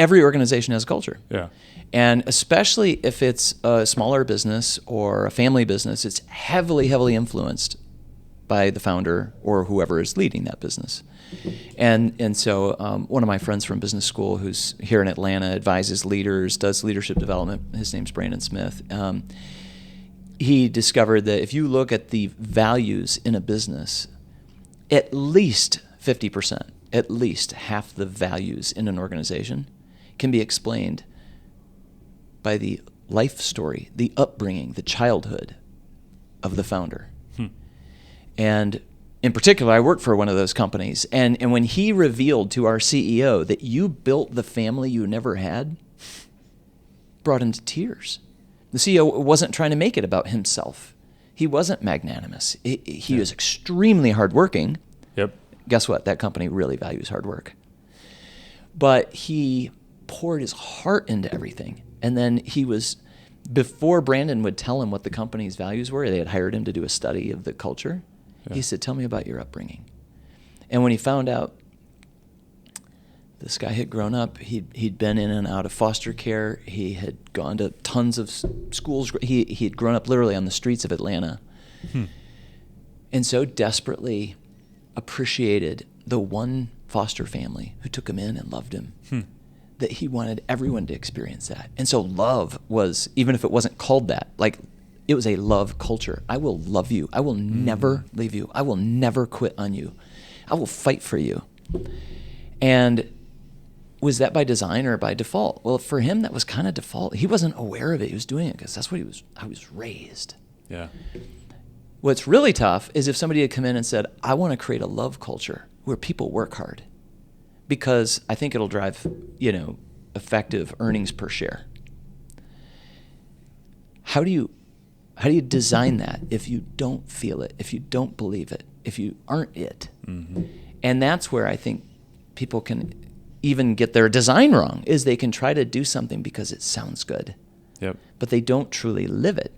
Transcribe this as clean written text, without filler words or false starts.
every organization has a culture. Yeah. And especially if it's a smaller business or a family business, it's heavily, heavily influenced by the founder or whoever is leading that business. And so one of my friends from business school who's here in Atlanta advises leaders, does leadership development. His name's Brandon Smith. He discovered that if you look at the values in a business, at least 50%, at least half the values in an organization can be explained by the life story, the upbringing, the childhood of the founder. And in particular, I worked for one of those companies. And when he revealed to our CEO that you built the family you never had, brought him to tears. The CEO wasn't trying to make it about himself. He wasn't magnanimous. He was extremely hardworking. Yep. Guess what? That company really values hard work. But he poured his heart into everything. And then before Brandon would tell him what the company's values were, they had hired him to do a study of the culture. Yeah. He said, tell me about your upbringing. And when he found out this guy had grown up, he'd been in and out of foster care. He had gone to tons of schools. He had grown up literally on the streets of Atlanta. And so desperately appreciated the one foster family who took him in and loved him, that he wanted everyone to experience that. And so love was, even if it wasn't called that, like it was a love culture. I will love you. I will never leave you. I will never quit on you. I will fight for you. And was that by design or by default? Well, for him, that was kind of default. He wasn't aware of it. He was doing it because that's what how he was raised. Yeah. What's really tough is if somebody had come in and said, I want to create a love culture where people work hard because I think it'll drive, effective earnings per share. How do you design that if you don't feel it, if you don't believe it, if you aren't it? And that's where I think people can even get their design wrong, is they can try to do something because it sounds good. Yep. But they don't truly live it.